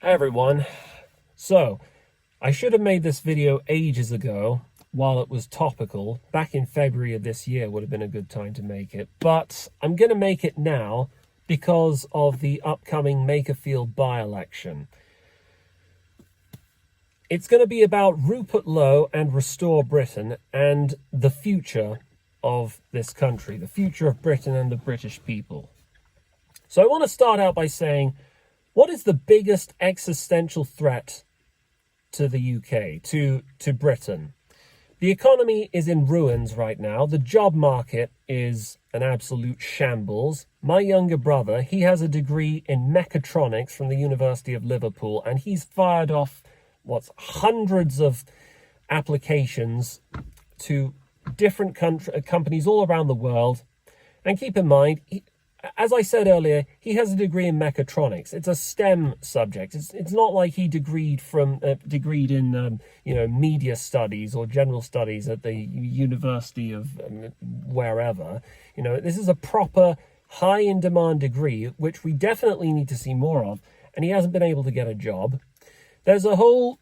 Hi everyone. So, I should have made this video ages ago while it was topical. Back in February of this year would have been a good time to make it. But I'm going to make it now because of the upcoming Makerfield by-election. It's going to be about Rupert Lowe and Restore Britain and the future of this country, the future of Britain and the British people. So I want to start out by saying, what is the biggest existential threat to the UK, to Britain? The economy is in ruins right now. The job market is an absolute shambles. My younger brother, he has a degree in mechatronics from the University of Liverpool, and he's fired off, hundreds of applications to different companies all around the world. And keep in mind, as I said earlier, he has a degree in mechatronics. It's a STEM subject. It's not like he degreed in media studies or general studies at the University of wherever. This is a proper high in demand degree, which we definitely need to see more of. And he hasn't been able to get a job. There's a whole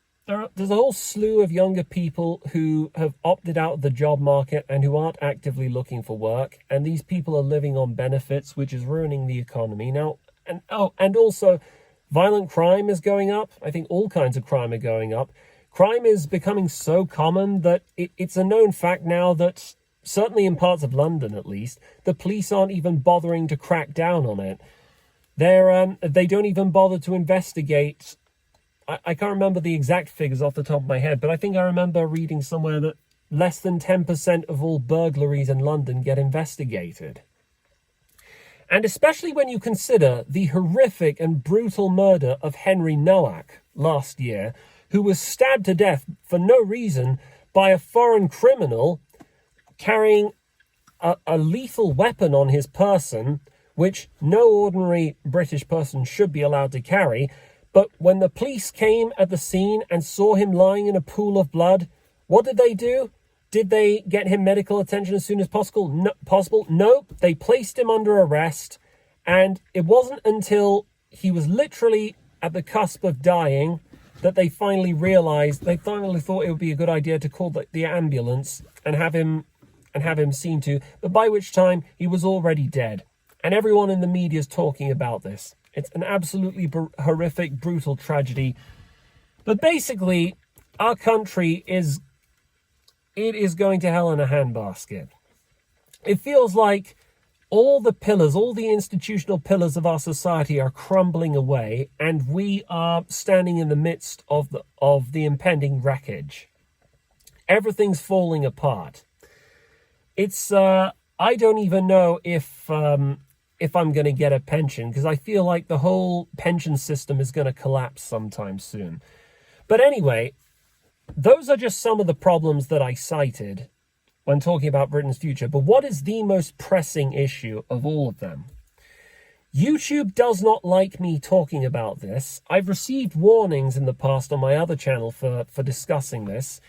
slew of younger people who have opted out of the job market and who aren't actively looking for work. And these people are living on benefits, which is ruining the economy now. And also violent crime is going up. I think all kinds of crime are going up. Crime is becoming so common that it's a known fact now that, certainly in parts of London at least, the police aren't even bothering to crack down on it. They don't even bother to investigate. I can't remember the exact figures off the top of my head, but I think I remember reading somewhere that less than 10% of all burglaries in London get investigated. And especially when you consider the horrific and brutal murder of Henry Nowak last year, who was stabbed to death for no reason by a foreign criminal carrying a lethal weapon on his person, which no ordinary British person should be allowed to carry. But when the police came at the scene and saw him lying in a pool of blood, what did they do? Did they get him medical attention as soon as possible? No, they placed him under arrest. And it wasn't until he was literally at the cusp of dying that they finally thought it would be a good idea to call the ambulance and have him seen to. But by which time he was already dead. And everyone in the media is talking about this. It's an absolutely horrific, brutal tragedy. But basically, our country is going to hell in a handbasket. It feels like all the institutional pillars of our society are crumbling away, and we are standing in the midst of the impending wreckage. Everything's falling apart. It's I don't even know if I'm going to get a pension, because I feel like the whole pension system is going to collapse sometime soon. But anyway, those are just some of the problems that I cited when talking about Britain's future. But what is the most pressing issue of all of them? YouTube does not like me talking about this. I've received warnings in the past on my other channel for discussing this.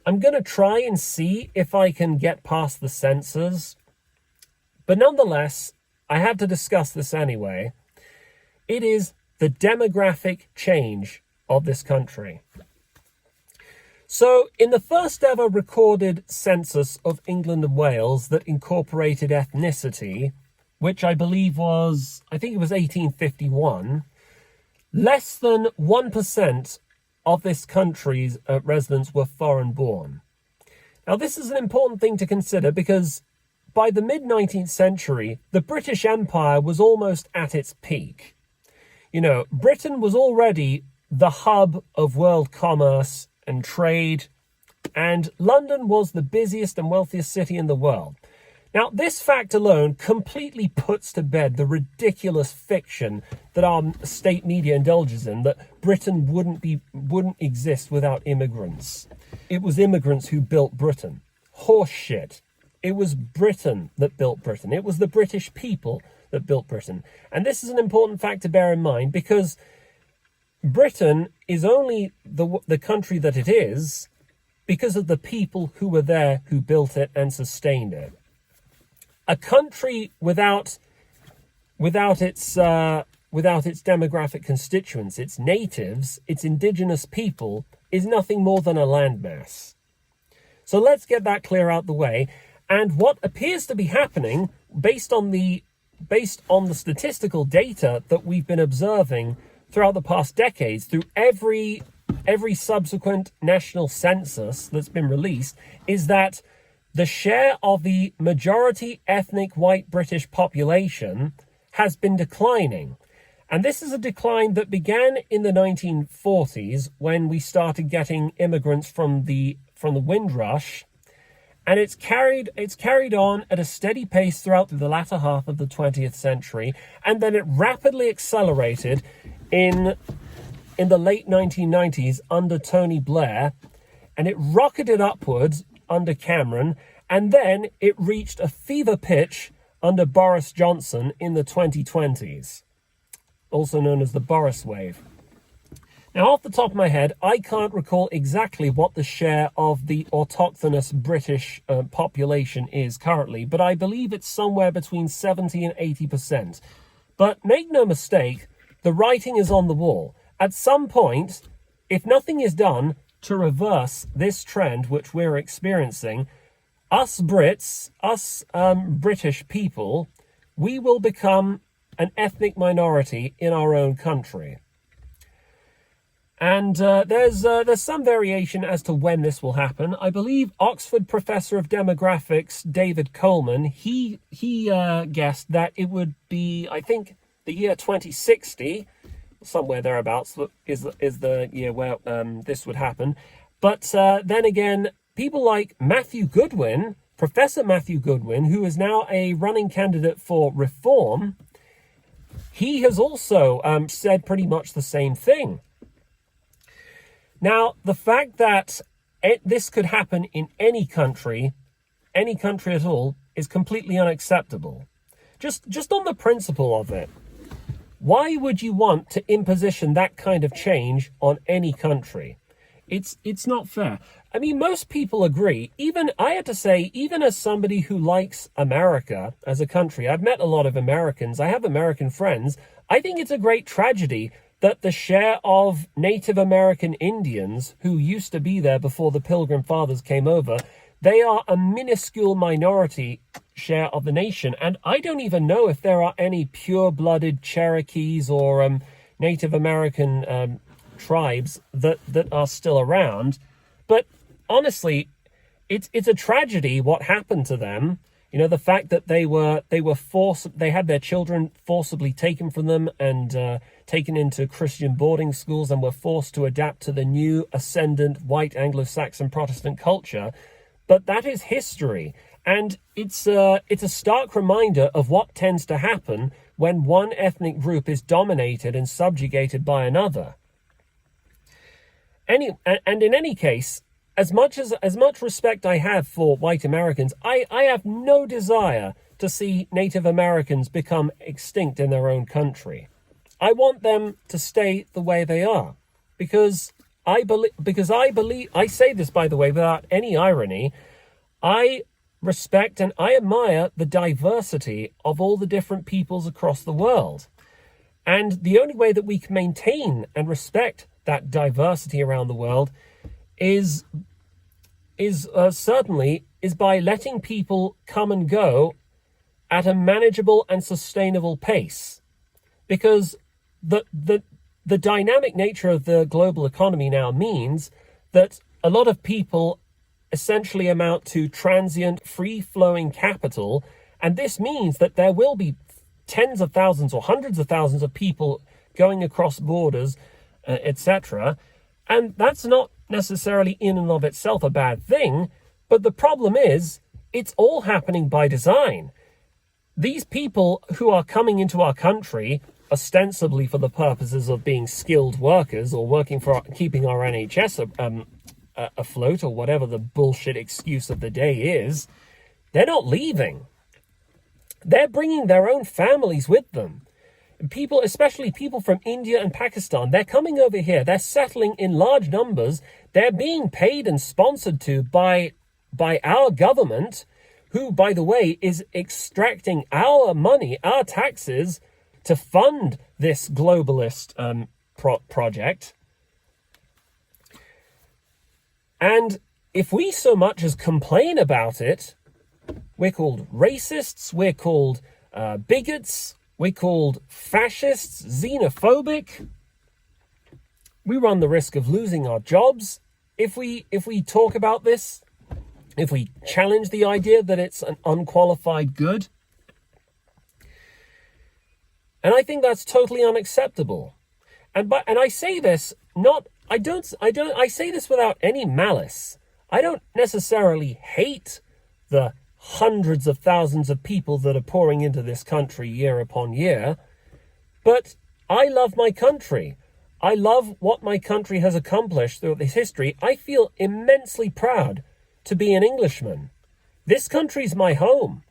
I'm going to try and see if I can get past the censors. But nonetheless, I had to discuss this anyway. It is the demographic change of this country. So, in the first ever recorded census of England and Wales that incorporated ethnicity, which I believe was, 1851, less than 1% of this country's residents were foreign born. Now, this is an important thing to consider because by the mid-19th century, the British Empire was almost at its peak. Britain was already the hub of world commerce and trade, and London was the busiest and wealthiest city in the world. Now, this fact alone completely puts to bed the ridiculous fiction that our state media indulges in, that Britain wouldn't exist without immigrants. It was immigrants who built Britain. Horse shit. It was Britain that built Britain. It was the British people that built Britain. And this is an important fact to bear in mind, because Britain is only the country that it is because of the people who were there who built it and sustained it. A country without its without its demographic constituents, its natives, its indigenous people, is nothing more than a landmass. So let's get that clear out the way. And what appears to be happening, based on the statistical data that we've been observing throughout the past decades, through every subsequent national census that's been released, is that the share of the majority ethnic white British population has been declining. And this is a decline that began in the 1940s when we started getting immigrants from the Windrush, and it's carried on at a steady pace throughout the latter half of the 20th century, and then it rapidly accelerated in the late 1990s under Tony Blair, and it rocketed upwards under Cameron, and then it reached a fever pitch under Boris Johnson in the 2020s, also known as the Boris wave. Now, off the top of my head, I can't recall exactly what the share of the autochthonous British population is currently, but I believe it's somewhere between 70 and 80%. But make no mistake, the writing is on the wall. At some point, if nothing is done to reverse this trend which we're experiencing, us Brits, British people, we will become an ethnic minority in our own country. And there's some variation as to when this will happen. I believe Oxford professor of demographics David Coleman, he guessed that it would be, I think, the year 2060, somewhere thereabouts, is the year where this would happen. But then again, people like Matthew Goodwin, Professor Matthew Goodwin, who is now a running candidate for Reform, he has also said pretty much the same thing. Now, the fact that this could happen in any country at all, is completely unacceptable. Just on the principle of it. Why would you want to imposition that kind of change on any country? It's not fair. I mean, most people agree. Even as somebody who likes America as a country, I've met a lot of Americans. I have American friends. I think it's a great tragedy that the share of Native American Indians who used to be there before the Pilgrim Fathers came over, they are a minuscule minority share of the nation. And I don't even know if there are any pure-blooded Cherokees or Native American tribes that are still around. But honestly, it's a tragedy what happened to them. You know, the fact that they had their children forcibly taken from them and taken into Christian boarding schools and were forced to adapt to the new ascendant white Anglo-Saxon Protestant culture. But that is history. And it's a stark reminder of what tends to happen when one ethnic group is dominated and subjugated by another. And in any case, as much respect I have for white Americans, I have no desire to see Native Americans become extinct in their own country. I want them to stay the way they are, because I believe, I say this, by the way, without any irony, I respect and I admire the diversity of all the different peoples across the world. And the only way that we can maintain and respect that diversity around the world is certainly by letting people come and go at a manageable and sustainable pace. Because the dynamic nature of the global economy now means that a lot of people essentially amount to transient, free-flowing capital, and this means that there will be tens of thousands or hundreds of thousands of people going across borders, etc. And that's not necessarily in and of itself a bad thing, but the problem is it's all happening by design. These people who are coming into our country ostensibly for the purposes of being skilled workers or working for keeping our NHS afloat, or whatever the bullshit excuse of the day is, they're not leaving. They're bringing their own families with them. People, especially people from India and Pakistan, they're coming over here. They're settling in large numbers. They're being paid and sponsored to by our government, who, by the way, is extracting our money, our taxes, to fund this globalist project. And if we so much as complain about it, we're called racists, we're called bigots, we're called fascists, xenophobic. We run the risk of losing our jobs if we talk about this, if we challenge the idea that it's an unqualified good. And I think that's totally unacceptable. And I say this I say this without any malice. I don't necessarily hate the hundreds of thousands of people that are pouring into this country year upon year, but I love my country. I love what my country has accomplished throughout its history. I feel immensely proud to be an Englishman. This country's my home.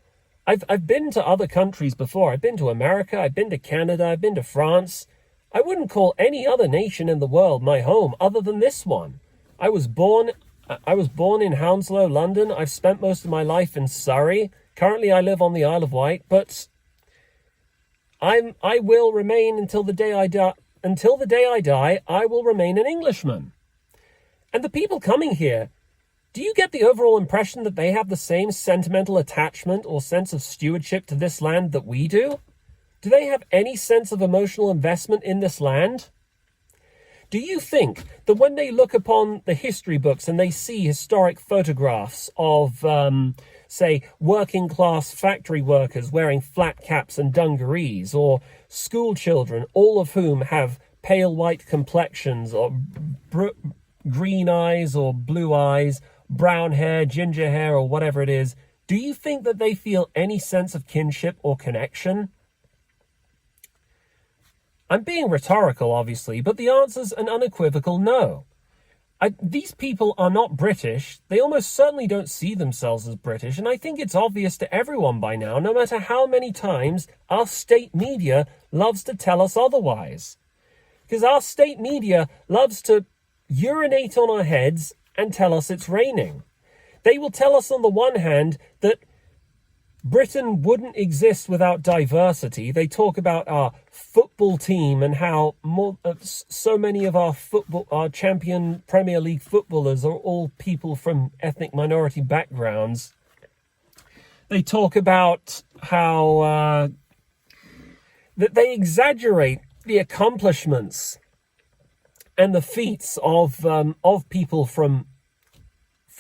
I've been to other countries before. I've been to America, I've been to Canada, I've been to France. I wouldn't call any other nation in the world my home other than this one. I was born in Hounslow, London. I've spent most of my life in Surrey. Currently I live on the Isle of Wight, but I will remain until the day I die. Until the day I die, I will remain an Englishman. And the people coming here, do you get the overall impression that they have the same sentimental attachment or sense of stewardship to this land that we do? Do they have any sense of emotional investment in this land? Do you think that when they look upon the history books and they see historic photographs of, say, working class factory workers wearing flat caps and dungarees, or school children, all of whom have pale white complexions or green eyes or blue eyes, brown hair, ginger hair, or whatever it is, do you think that they feel any sense of kinship or connection? I'm being rhetorical, obviously, but the answer's an unequivocal no. These people are not British. They almost certainly don't see themselves as British, and I think it's obvious to everyone by now, no matter how many times our state media loves to tell us otherwise. Because our state media loves to urinate on our heads and tell us it's raining. They will tell us on the one hand that Britain wouldn't exist without diversity. They talk about our football team and how so many of our champion Premier League footballers are all people from ethnic minority backgrounds. They talk about how that they exaggerate the accomplishments and the feats of people from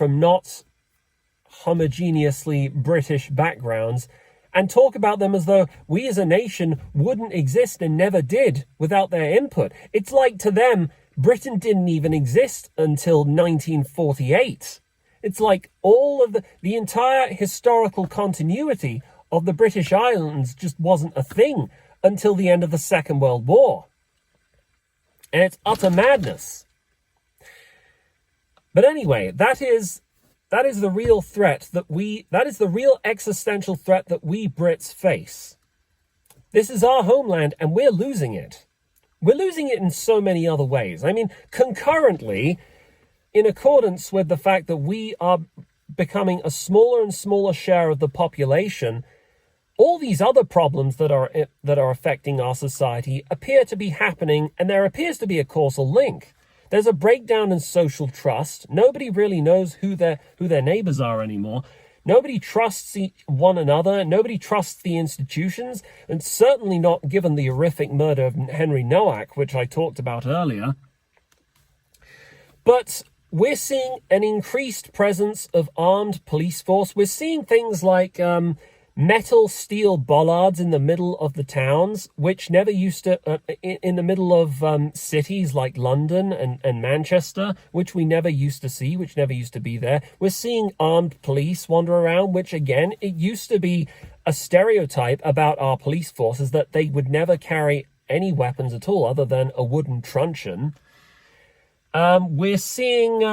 not homogeneously British backgrounds, and talk about them as though we as a nation wouldn't exist and never did without their input. It's like to them, Britain didn't even exist until 1948. It's like all of the entire historical continuity of the British Islands just wasn't a thing until the end of the Second World War. And it's utter madness. But anyway, that is the real threat that is the real existential threat that we Brits face. This is our homeland and we're losing it. We're losing it in so many other ways. I mean, concurrently, in accordance with the fact that we are becoming a smaller and smaller share of the population, all these other problems that are affecting our society appear to be happening, and there appears to be a causal link. There's a breakdown in social trust. Nobody really knows who their neighbors are anymore. Nobody trusts one another. Nobody trusts the institutions, and certainly not given the horrific murder of Henry Nowak, which I talked about earlier. But we're seeing an increased presence of armed police force. We're seeing things like metal steel bollards in the middle of the towns, which never used to, in the middle of cities like London and Manchester, which we never used to see, which never used to be there. We're seeing armed police wander around, which again, it used to be a stereotype about our police forces that they would never carry any weapons at all other than a wooden truncheon. We're seeing,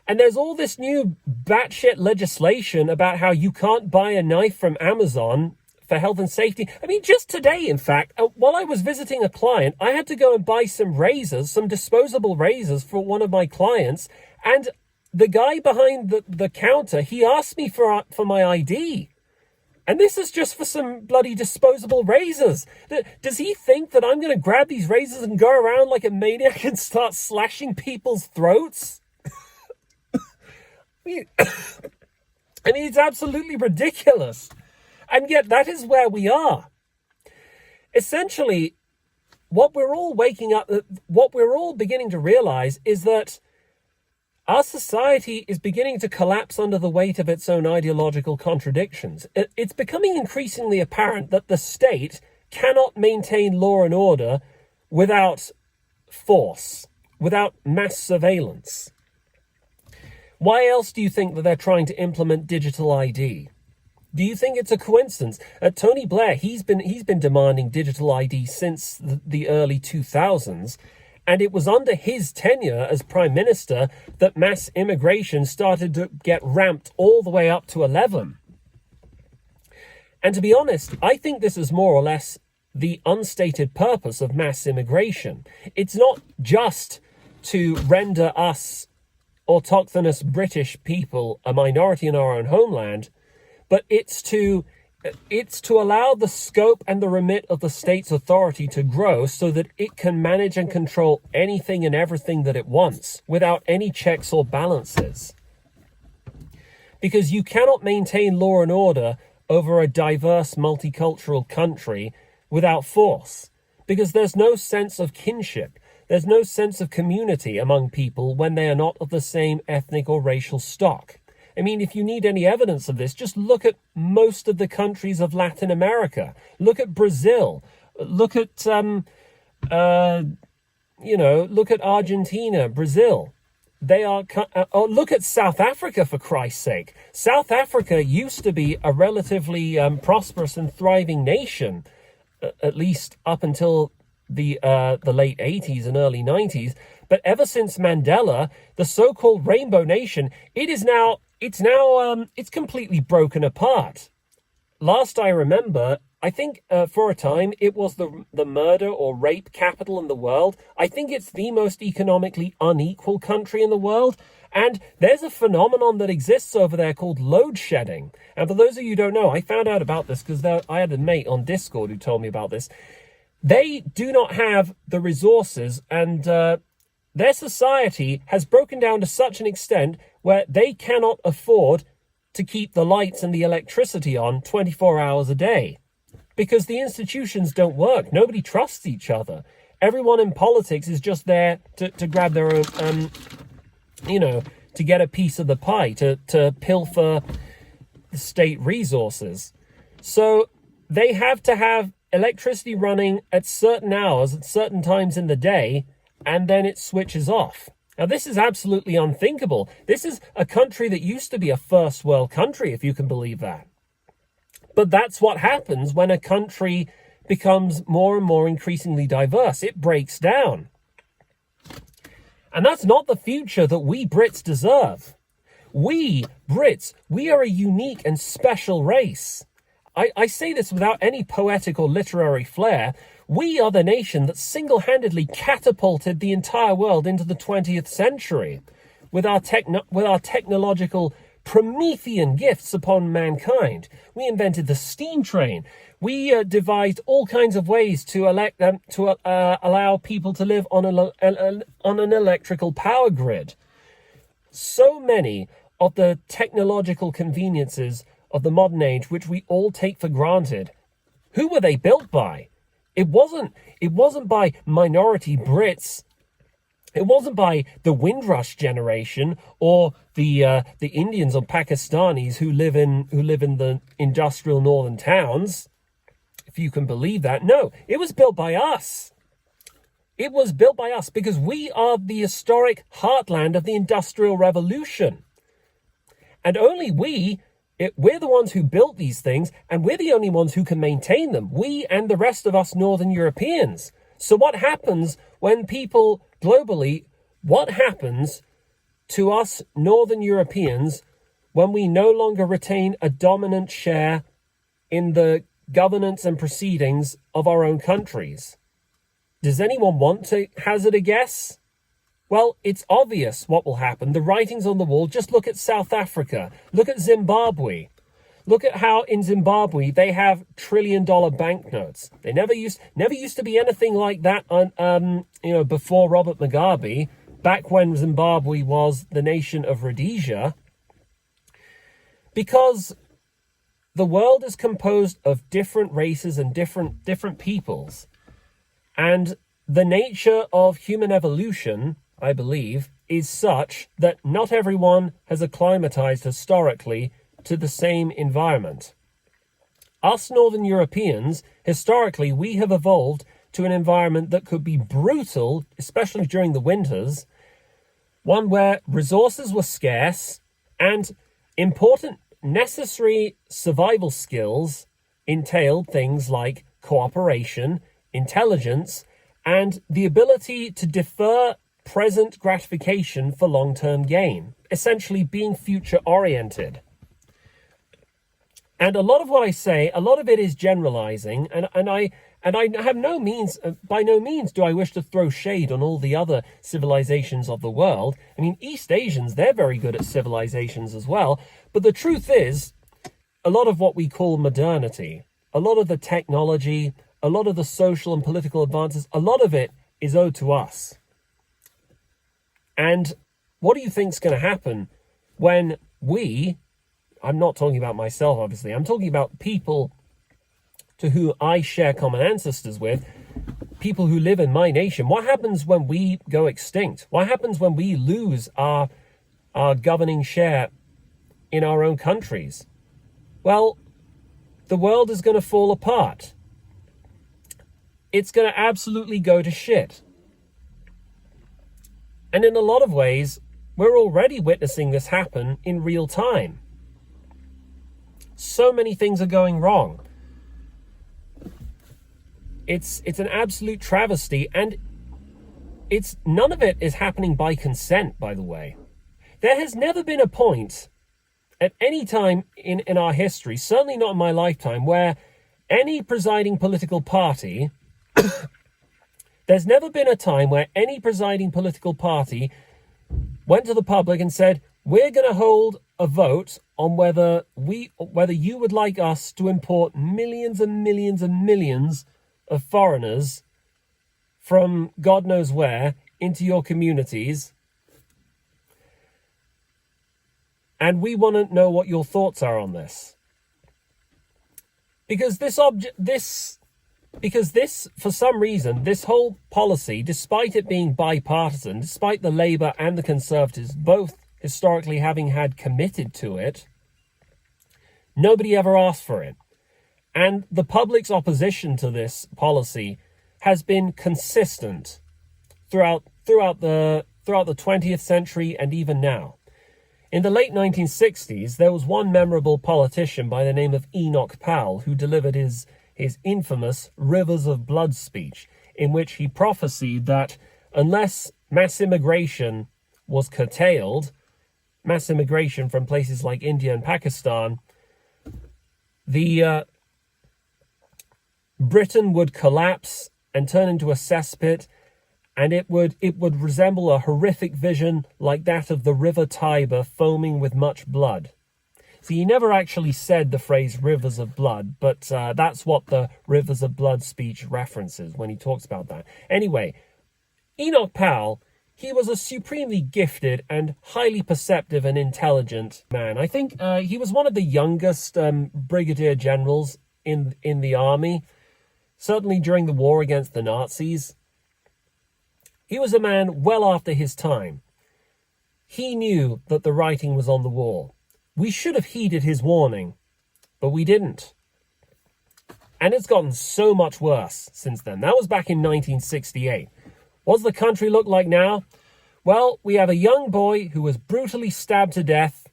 and there's all this new batshit legislation about how you can't buy a knife from Amazon for health and safety. I mean, just today, in fact, while I was visiting a client, I had to go and buy some razors, some disposable razors for one of my clients. And the guy behind the counter, he asked me for my ID. And this is just for some bloody disposable razors. Does he think that I'm going to grab these razors and go around like a maniac and start slashing people's throats? I mean, it's absolutely ridiculous. And yet that is where we are. Essentially, what we're all beginning to realize is that our society is beginning to collapse under the weight of its own ideological contradictions. It's becoming increasingly apparent that the state cannot maintain law and order without force, without mass surveillance. Why else do you think that they're trying to implement digital ID? Do you think it's a coincidence? Tony Blair, he's been demanding digital ID since the early 2000s. And it was under his tenure as Prime Minister that mass immigration started to get ramped all the way up to 11. And to be honest, I think this is more or less the unstated purpose of mass immigration. It's not just to render us autochthonous British people a minority in our own homeland, but it's to allow the scope and the remit of the state's authority to grow so that it can manage and control anything and everything that it wants without any checks or balances. Because you cannot maintain law and order over a diverse multicultural country without force. Because there's no sense of kinship. There's no sense of community among people when they are not of the same ethnic or racial stock. I mean, if you need any evidence of this, just look at most of the countries of Latin America. Look at Brazil. Look at, look at Argentina, Brazil. Look at South Africa, for Christ's sake. South Africa used to be a relatively prosperous and thriving nation, at least up until the late 80s and early 90s. But ever since Mandela, the so-called Rainbow Nation, it's completely broken apart. Last I remember, I think for a time it was the murder or rape capital in the world. I think it's the most economically unequal country in the world. And there's a phenomenon that exists over there called load shedding. And for those of you who don't know, I found out about this because I had a mate on Discord who told me about this. They do not have the resources, and their society has broken down to such an extent where they cannot afford to keep the lights and the electricity on 24 hours a day because the institutions don't work. Nobody trusts each other. Everyone in politics is just there to grab their own, to get a piece of the pie, to pilfer the state resources. So they have to have electricity running at certain hours, at certain times in the day, and then it switches off. Now, this is absolutely unthinkable. This is a country that used to be a first world country, if you can believe that. But that's what happens when a country becomes more and more increasingly diverse. It breaks down. And that's not the future that we Brits deserve. We Brits, we are a unique and special race. I say this without any poetic or literary flair. We are the nation that single-handedly catapulted the entire world into the 20th century with our technological Promethean gifts upon mankind. We invented the steam train. We devised all kinds of ways to allow people to live on an electrical power grid. So many of the technological conveniences of the modern age, which we all take for granted, who were they built by? It wasn't by minority Brits. It wasn't by the Windrush generation or the Indians or Pakistanis who live in the industrial northern towns, if you can believe that. No, it was built by us. It was built by us because we are the historic heartland of the Industrial Revolution. And only we're the ones who built these things, and we're the only ones who can maintain them. We and the rest of us Northern Europeans. So what happens when people globally, what happens to us Northern Europeans when we no longer retain a dominant share in the governance and proceedings of our own countries? Does anyone want to hazard a guess? Well, it's obvious what will happen. The writing's on the wall. Just look at South Africa. Look at Zimbabwe. Look at how in Zimbabwe they have $1 trillion banknotes. They never used to be anything like that before Robert Mugabe, back when Zimbabwe was the nation of Rhodesia, because the world is composed of different races and different peoples. And the nature of human evolution, I believe, is such that not everyone has acclimatized historically to the same environment. Us Northern Europeans, historically, we have evolved to an environment that could be brutal, especially during the winters, one where resources were scarce and important necessary survival skills entailed things like cooperation, intelligence, and the ability to defer present gratification for long-term gain, essentially being future-oriented. And a lot of what I say, a lot of it is generalizing, and I have by no means do I wish to throw shade on all the other civilizations of the world. I mean, East Asians, they're very good at civilizations as well. But the truth is, a lot of what we call modernity, a lot of the technology, a lot of the social and political advances, a lot of it is owed to us. And what do you think is going to happen when I'm not talking about myself, obviously, I'm talking about people to whom I share common ancestors with, people who live in my nation. What happens when we go extinct? What happens when we lose our governing share in our own countries? Well, the world is going to fall apart. It's going to absolutely go to shit. And in a lot of ways, we're already witnessing this happen in real time. So many things are going wrong. It's an absolute travesty, and none of it is happening by consent, by the way. There has never been a point at any time in our history, certainly not in my lifetime, where any presiding political party there's never been a time where any presiding political party went to the public and said, we're going to hold a vote on whether you would like us to import millions and millions and millions of foreigners from God knows where into your communities. And we want to know what your thoughts are on this. Because for some reason, this whole policy, despite it being bipartisan, despite the Labour and the Conservatives both historically having had committed to it, nobody ever asked for it. And the public's opposition to this policy has been consistent throughout the 20th century and even now. In the late 1960s, there was one memorable politician by the name of Enoch Powell who delivered his infamous Rivers of Blood speech, in which he prophesied that unless mass immigration was curtailed, mass immigration from places like India and Pakistan, Britain would collapse and turn into a cesspit, and it would resemble a horrific vision like that of the River Tiber foaming with much blood. See, he never actually said the phrase rivers of blood, but that's what the Rivers of Blood speech references when he talks about that. Anyway, Enoch Powell, he was a supremely gifted and highly perceptive and intelligent man. I think he was one of the youngest brigadier generals in the army, certainly during the war against the Nazis. He was a man well after his time. He knew that the writing was on the wall. We should have heeded his warning, but we didn't. And it's gotten so much worse since then. That was back in 1968. What does the country look like now? Well, we have a young boy who was brutally stabbed to death,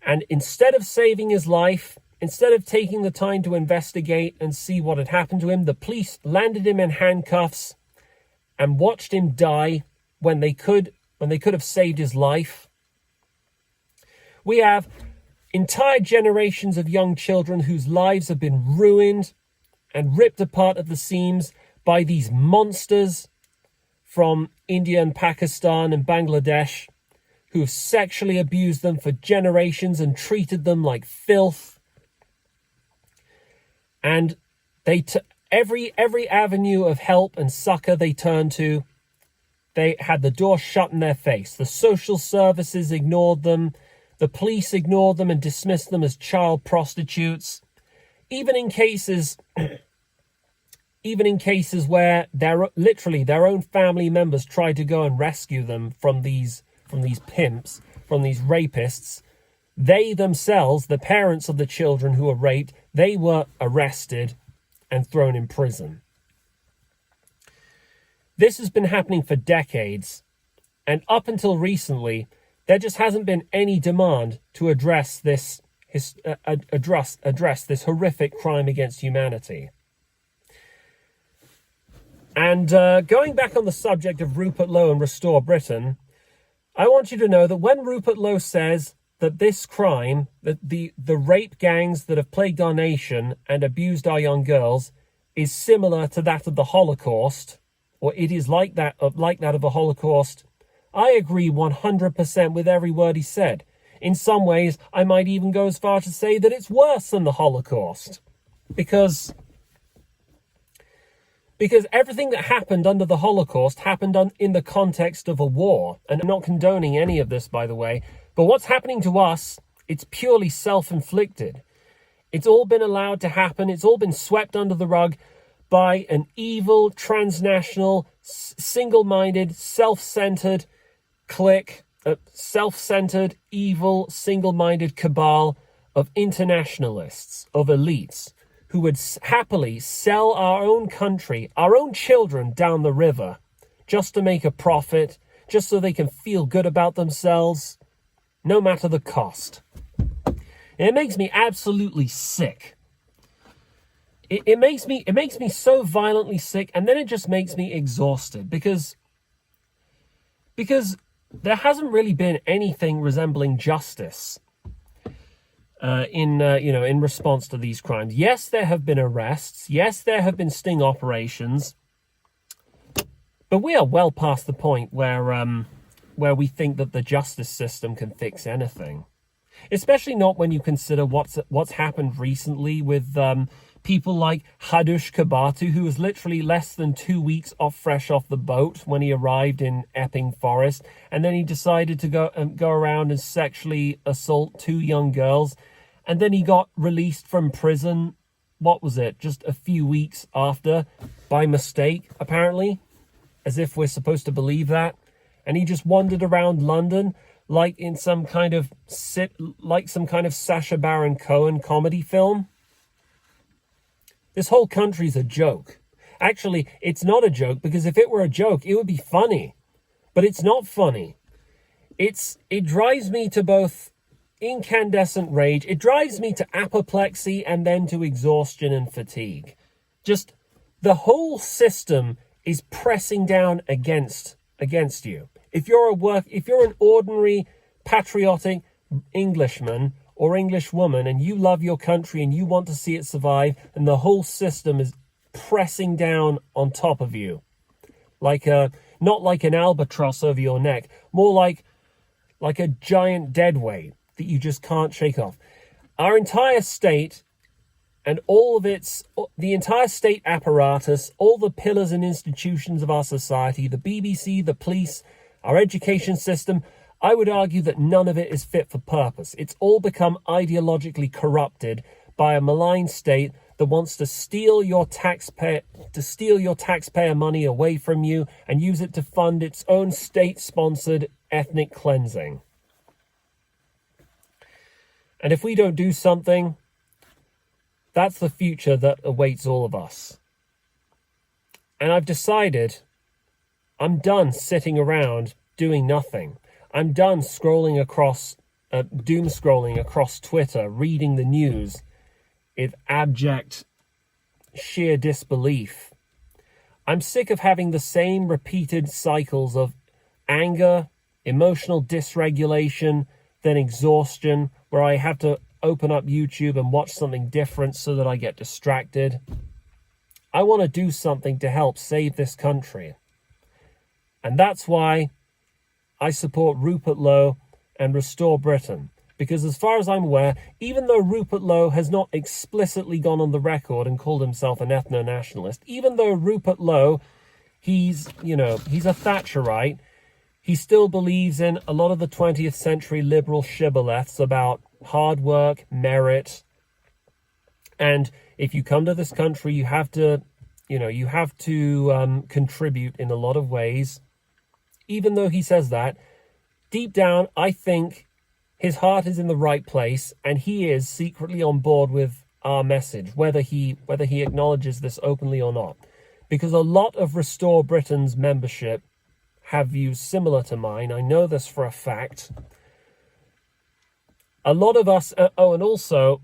and instead of saving his life, instead of taking the time to investigate and see what had happened to him, the police landed him in handcuffs and watched him die when they could have saved his life. We have entire generations of young children whose lives have been ruined and ripped apart at the seams by these monsters from India and Pakistan and Bangladesh who have sexually abused them for generations and treated them like filth. And every avenue of help and succor they turned to, they had the door shut in their face. The social services ignored them. The police ignored them and dismissed them as child prostitutes. Even in cases where literally their own family members tried to go and rescue them from these pimps, from these rapists, they themselves, the parents of the children who were raped, they were arrested and thrown in prison. This has been happening for decades, and up until recently, there just hasn't been any demand to address this horrific crime against humanity. And going back on the subject of Rupert Lowe and Restore Britain, I want you to know that when Rupert Lowe says that this crime, that the rape gangs that have plagued our nation and abused our young girls, is similar to that of the Holocaust, or it is like that of the Holocaust, I agree 100% with every word he said. In some ways, I might even go as far to say that it's worse than the Holocaust. Because everything that happened under the Holocaust happened in the context of a war. And I'm not condoning any of this, by the way. But what's happening to us, it's purely self-inflicted. It's all been allowed to happen. It's all been swept under the rug by an evil, transnational, single-minded, self-centered clique, self-centered, evil, single-minded cabal of internationalists, of elites, who would happily sell our own country, our own children down the river, just to make a profit, just so they can feel good about themselves, no matter the cost. And it makes me absolutely sick. It makes me so violently sick, and then it just makes me exhausted because there hasn't really been anything resembling justice in response to these crimes. Yes, there have been arrests. Yes, there have been sting operations. But we are well past the point where we think that the justice system can fix anything. Especially not when you consider what's happened recently with people like Hadush Kabatu, who was literally less than 2 weeks fresh off the boat when he arrived in Epping Forest, and then he decided to go around and sexually assault 2 young girls, and then he got released from prison. What was it? Just a few weeks after, by mistake, apparently, as if we're supposed to believe that. And he just wandered around London like in some kind of Sacha Baron Cohen comedy film. This whole country's a joke. Actually, it's not a joke, because if it were a joke, it would be funny. But it's not funny. It drives me to both incandescent rage, it drives me to apoplexy, and then to exhaustion and fatigue. Just the whole system is pressing down against you. If you're an ordinary patriotic Englishman or Englishwoman and you love your country and you want to see it survive, and the whole system is pressing down on top of you, not like an albatross over your neck, more like a giant deadweight that you just can't shake off. Our entire state and the entire state apparatus, all the pillars and institutions of our society, the BBC, the police, our education system, I would argue that none of it is fit for purpose. It's all become ideologically corrupted by a malign state that wants to steal your taxpayer money away from you and use it to fund its own state-sponsored ethnic cleansing. And if we don't do something, that's the future that awaits all of us. And I've decided I'm done sitting around doing nothing. I'm done scrolling across, doom scrolling across Twitter, reading the news with abject, sheer disbelief. I'm sick of having the same repeated cycles of anger, emotional dysregulation, then exhaustion, where I have to open up YouTube and watch something different so that I get distracted. I want to do something to help save this country. And that's why I support Rupert Lowe and Restore Britain. Because as far as I'm aware, even though Rupert Lowe has not explicitly gone on the record and called himself an ethno-nationalist, even though Rupert Lowe, he's a Thatcherite, he still believes in a lot of the 20th century liberal shibboleths about hard work, merit, and if you come to this country, you have to contribute in a lot of ways. Even though he says that, deep down, I think his heart is in the right place, and he is secretly on board with our message, whether he acknowledges this openly or not. Because a lot of Restore Britain's membership have views similar to mine. I know this for a fact. A lot of us, and also,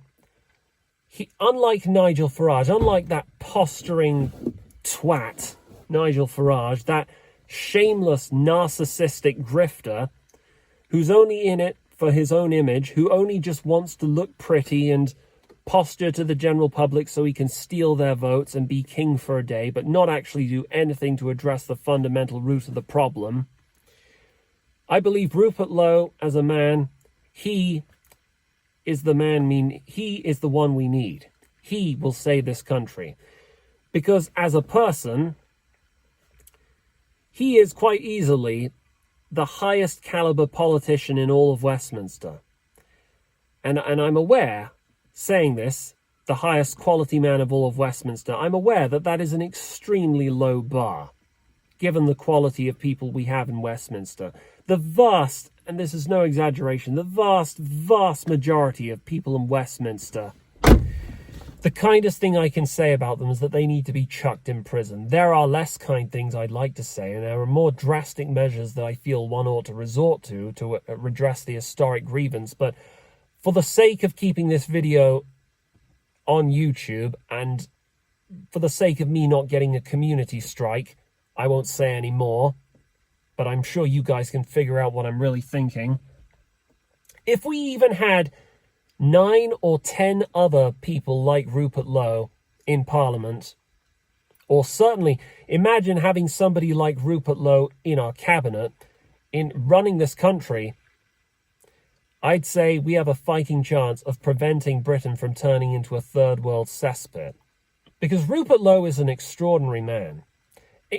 unlike Nigel Farage, unlike that posturing twat, Nigel Farage, that shameless, narcissistic grifter, who's only in it for his own image, who only just wants to look pretty and posture to the general public so he can steal their votes and be king for a day, but not actually do anything to address the fundamental root of the problem. I believe Rupert Lowe, as a man, he is the one we need. He will save this country. Because as a person, he is quite easily the highest caliber politician in all of Westminster. And I'm aware, saying this, the highest quality man of all of Westminster, I'm aware that that is an extremely low bar, given the quality of people we have in Westminster. The vast, and this is no exaggeration, the vast, vast majority of people in Westminster, the kindest thing I can say about them is that they need to be chucked in prison. There are less kind things I'd like to say, and there are more drastic measures that I feel one ought to resort to redress the historic grievance. But for the sake of keeping this video on YouTube, and for the sake of me not getting a community strike, I won't say any more. But I'm sure you guys can figure out what I'm really thinking. If we even had 9 or 10 other people like Rupert Lowe in Parliament, or certainly imagine having somebody like Rupert Lowe in our cabinet, in running this country, I'd say we have a fighting chance of preventing Britain from turning into a third world cesspit. Because Rupert Lowe is an extraordinary man.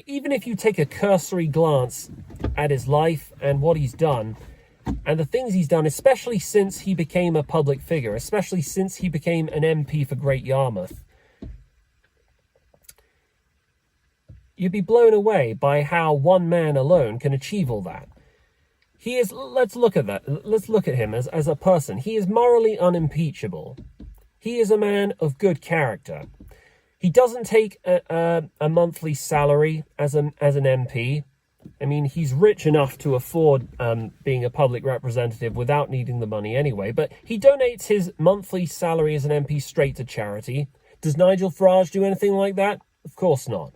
Even if you take a cursory glance at his life and what he's done, and the things he's done, especially since he became a public figure, especially since he became an MP for Great Yarmouth, you'd be blown away by how one man alone can achieve all that. He is, let's look at that. Let's look at him as a person. He is morally unimpeachable. He is a man of good character. He doesn't take a monthly salary as an MP. I mean, he's rich enough to afford being a public representative without needing the money anyway, but he donates his monthly salary as an MP straight to charity. Does Nigel Farage do anything like that? Of course not.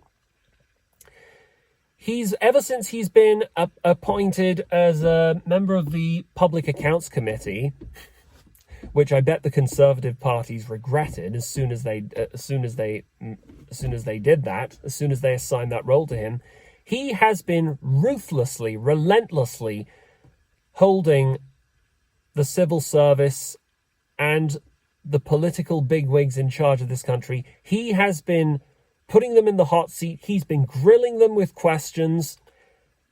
Ever since he's been appointed as a member of the Public Accounts Committee, which I bet the Conservative parties regretted as soon as they did that, as soon as they assigned that role to him, he has been ruthlessly, relentlessly holding the civil service and the political bigwigs in charge of this country. He has been putting them in the hot seat. He's been grilling them with questions.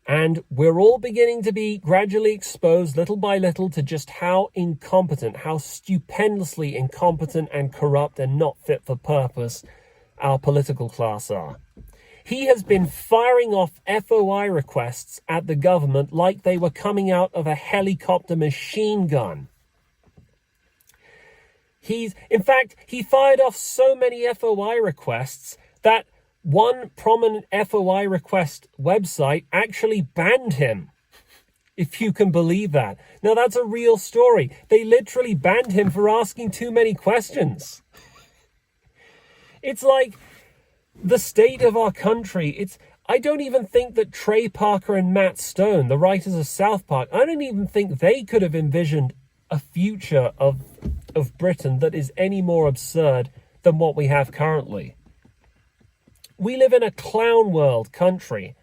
And we're all beginning to be gradually exposed, little by little, to just how incompetent, how stupendously incompetent and corrupt and not fit for purpose our political class are. He has been firing off FOI requests at the government like they were coming out of a helicopter machine gun. In fact, he fired off so many FOI requests that one prominent FOI request website actually banned him, if you can believe that. Now, that's a real story. They literally banned him for asking too many questions. It's like the state of our country. I don't even think that Trey Parker and Matt Stone, the writers of South Park, I don't even think they could have envisioned a future of Britain that is any more absurd than what we have currently. We live in a clown world country,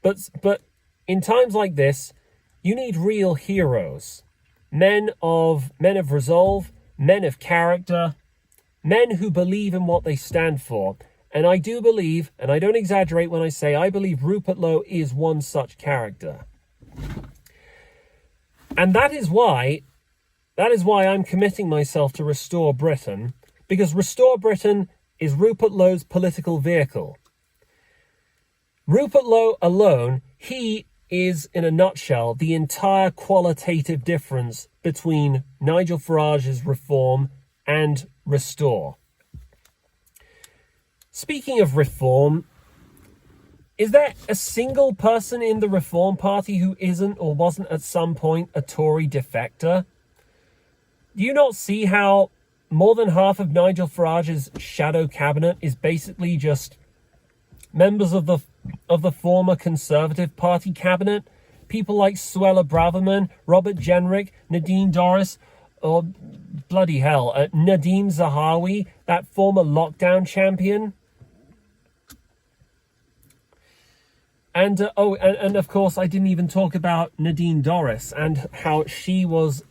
but in times like this, you need real heroes. men of resolve, men of character, men who believe in what they stand for. And I do believe, and I don't exaggerate when I say I believe Rupert Lowe is one such character. And that is why I'm committing myself to Restore Britain, because Restore Britain is Rupert Lowe's political vehicle. Rupert Lowe alone, he is, in a nutshell, the entire qualitative difference between Nigel Farage's Reform and Restore. Speaking of Reform, is there a single person in the Reform Party who isn't or wasn't at some point a Tory defector? Do you not see how more than half of Nigel Farage's shadow cabinet is basically just members of the former Conservative Party cabinet? People like Suella Braverman, Robert Jenrick, Nadine Dorries, or bloody hell, Nadeem Zahawi, that former lockdown champion. And of course, I didn't even talk about Nadine Dorries and how she was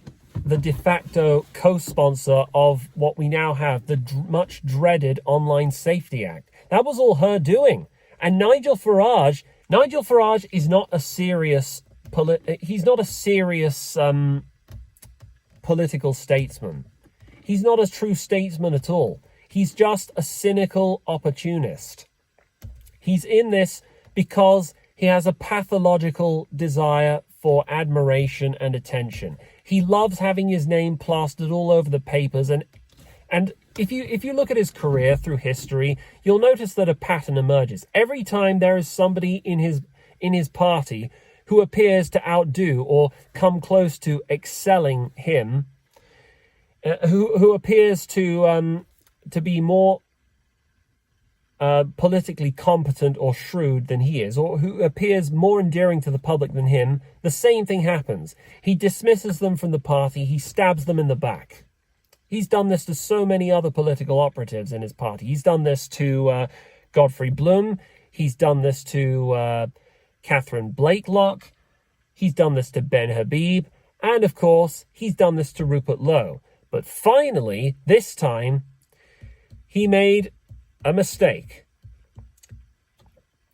the de facto co-sponsor of what we now have, the much dreaded Online Safety Act. That was all her doing. And Nigel Farage is not a serious political statesman. He's not a true statesman at all. He's just a cynical opportunist. He's in this because he has a pathological desire for admiration and attention. He loves having his name plastered all over the papers, and if you look at his career through history, you'll notice that a pattern emerges. Every time there is somebody in his party who appears to outdo or come close to excelling him, who appears to be more politically competent or shrewd than he is, or who appears more endearing to the public than him, the same thing happens. He dismisses them from the party. He stabs them in the back. He's done this to so many other political operatives in his party. He's done this to Godfrey Bloom. He's done this to Catherine Blakelock. He's done this to Ben Habib. And, of course, he's done this to Rupert Lowe. But finally, this time, he made a mistake.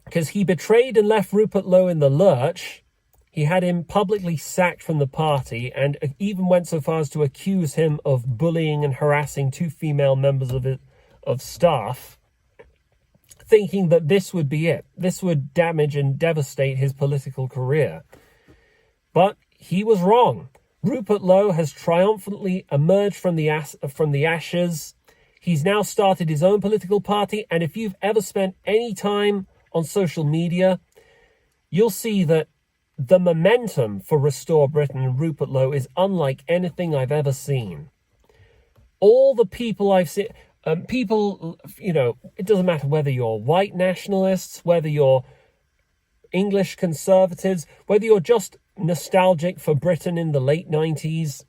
Because he betrayed and left Rupert Lowe in the lurch. He had him publicly sacked from the party and even went so far as to accuse him of bullying and harassing two female members of staff, thinking that this would be it. This would damage and devastate his political career. But he was wrong. Rupert Lowe has triumphantly emerged from the ashes. He's now started his own political party, and if you've ever spent any time on social media, you'll see that the momentum for Restore Britain and Rupert Lowe is unlike anything I've ever seen. All the people I've seen, it doesn't matter whether you're white nationalists, whether you're English conservatives, whether you're just nostalgic for Britain in the late 90s,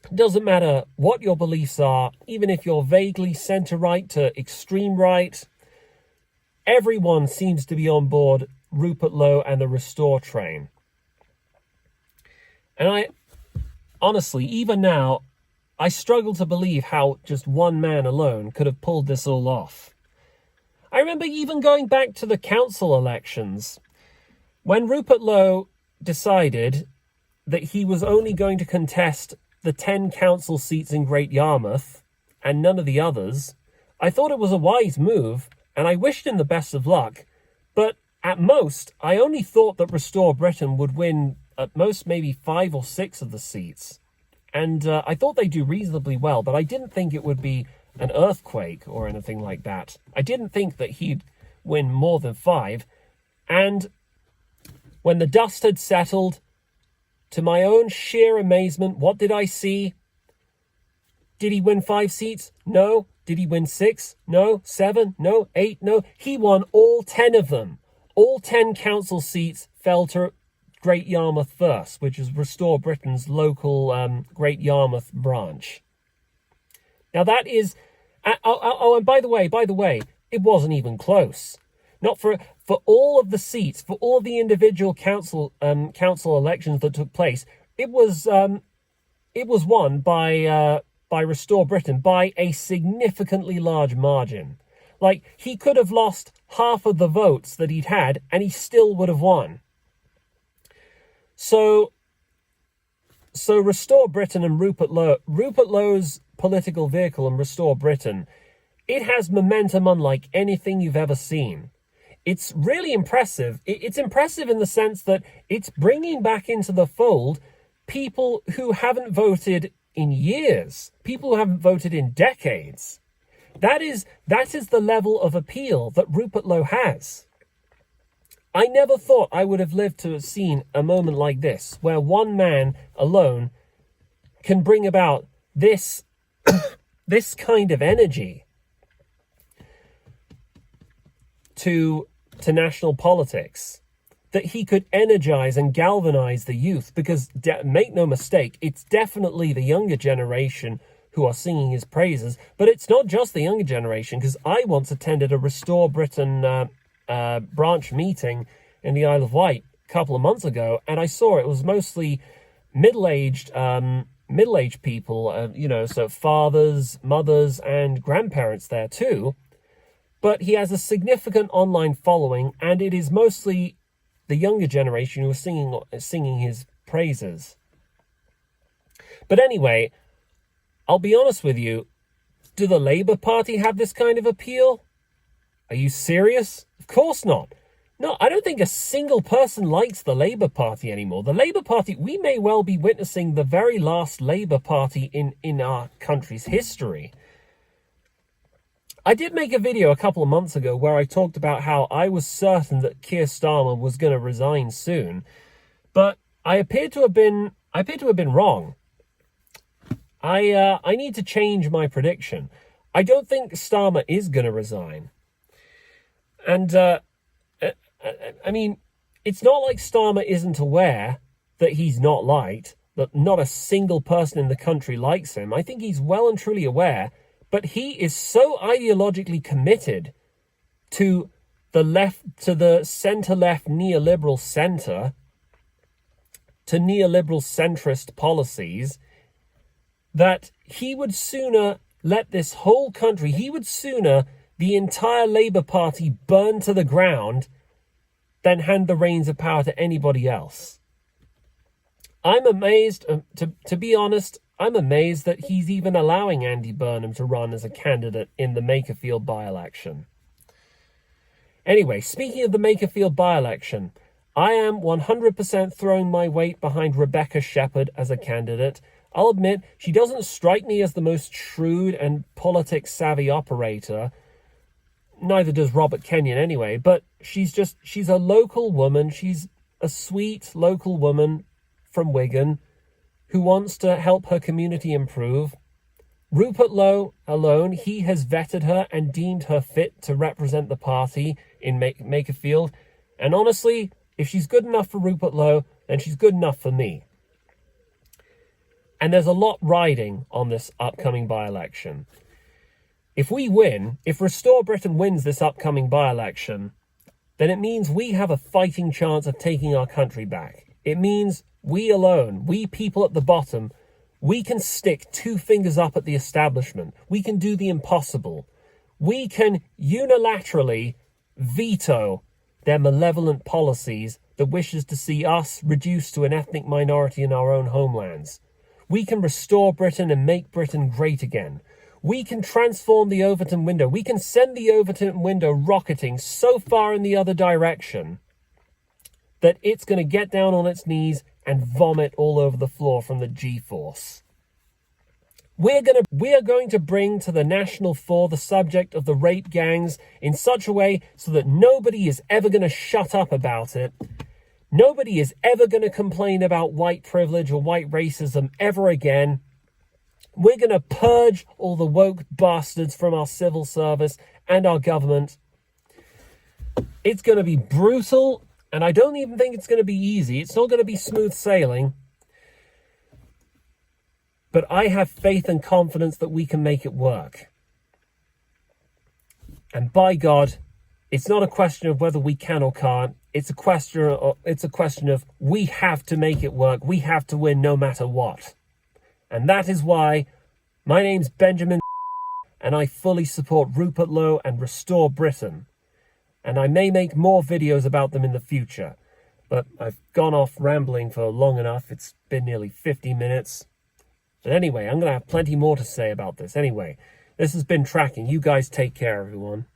it doesn't matter what your beliefs are, even if you're vaguely centre-right to extreme right, everyone seems to be on board Rupert Lowe and the Restore train. And I, honestly, even now, I struggle to believe how just one man alone could have pulled this all off. I remember even going back to the council elections, when Rupert Lowe decided that he was only going to contest the 10 council seats in Great Yarmouth and none of the others. I thought it was a wise move, and I wished him the best of luck, but at most, I only thought that Restore Britain would win at most maybe 5 or 6 of the seats. And I thought they'd do reasonably well, but I didn't think it would be an earthquake or anything like that. I didn't think that he'd win more than 5. And when the dust had settled, to my own sheer amazement, what did I see? Did he win 5 seats? No. Did he win 6? No. 7? No. 8? No. He won all 10 of them. All 10 council seats fell to Great Yarmouth First, which is Restore Britain's local Great Yarmouth branch. Now that is... and by the way, it wasn't even close. Not for all of the seats, for all the individual council elections that took place, it was it was won by Restore Britain by a significantly large margin. Like, he could have lost half of the votes that he'd had, and he still would have won. So Restore Britain and Rupert Lowe's political vehicle and Restore Britain, it has momentum unlike anything you've ever seen. It's really impressive. It's impressive in the sense that it's bringing back into the fold people who haven't voted in years, people who haven't voted in decades. That is the level of appeal that Rupert Lowe has. I never thought I would have lived to have seen a moment like this, where one man alone can bring about this this kind of energy to national politics, that he could energize and galvanize the youth, because make no mistake, it's definitely the younger generation who are singing his praises, but it's not just the younger generation, because I once attended a Restore Britain branch meeting in the Isle of Wight a couple of months ago, and I saw it was mostly middle-aged people, so fathers, mothers, and grandparents there too. But he has a significant online following, and it is mostly the younger generation who are singing his praises. But anyway, I'll be honest with you, do the Labour Party have this kind of appeal? Are you serious? Of course not. No, I don't think a single person likes the Labour Party anymore. The Labour Party, we may well be witnessing the very last Labour Party in our country's history. I did make a video a couple of months ago where I talked about how I was certain that Keir Starmer was going to resign soon, but I appear to have been wrong. I need to change my prediction. I don't think Starmer is going to resign. And I mean, it's not like Starmer isn't aware that he's not liked, that not a single person in the country likes him. I think he's well and truly aware, but he is so ideologically committed to the left, to the centre-left neoliberal centre, to neoliberal centrist policies, that he would sooner let this whole country, he would sooner the entire Labour Party burn to the ground than hand the reins of power to anybody else. I'm amazed, to be honest, I'm amazed that he's even allowing Andy Burnham to run as a candidate in the Makerfield by-election. Anyway, speaking of the Makerfield by-election, I am 100% throwing my weight behind Rebecca Shepherd as a candidate. I'll admit, she doesn't strike me as the most shrewd and politics-savvy operator. Neither does Robert Kenyon anyway, but she's a local woman. She's a sweet local woman from Wigan who wants to help her community improve. Rupert Lowe alone, he has vetted her and deemed her fit to represent the party in Makerfield. And honestly, if she's good enough for Rupert Lowe, then she's good enough for me. And there's a lot riding on this upcoming by-election. If we win, if Restore Britain wins this upcoming by-election, then it means we have a fighting chance of taking our country back. It means we alone, we people at the bottom, we can stick two fingers up at the establishment. We can do the impossible. We can unilaterally veto their malevolent policies that wishes to see us reduced to an ethnic minority in our own homelands. We can restore Britain and make Britain great again. We can transform the Overton window. We can send the Overton window rocketing so far in the other direction that it's going to get down on its knees and vomit all over the floor from the G-force. We are going to bring to the national fore the subject of the rape gangs in such a way so that nobody is ever going to shut up about it. Nobody is ever going to complain about white privilege or white racism ever again. We're going to purge all the woke bastards from our civil service and our government. It's going to be brutal, and I don't even think it's going to be easy. It's not going to be smooth sailing. But I have faith and confidence that we can make it work. And by God, it's not a question of whether we can or can't. It's a question of we have to make it work. We have to win no matter what. And that is why my name's Benjamin, and I fully support Rupert Lowe and Restore Britain. And I may make more videos about them in the future. But I've gone off rambling for long enough. It's been nearly 50 minutes. But anyway, I'm going to have plenty more to say about this. Anyway, this has been Tracking. You guys take care, everyone.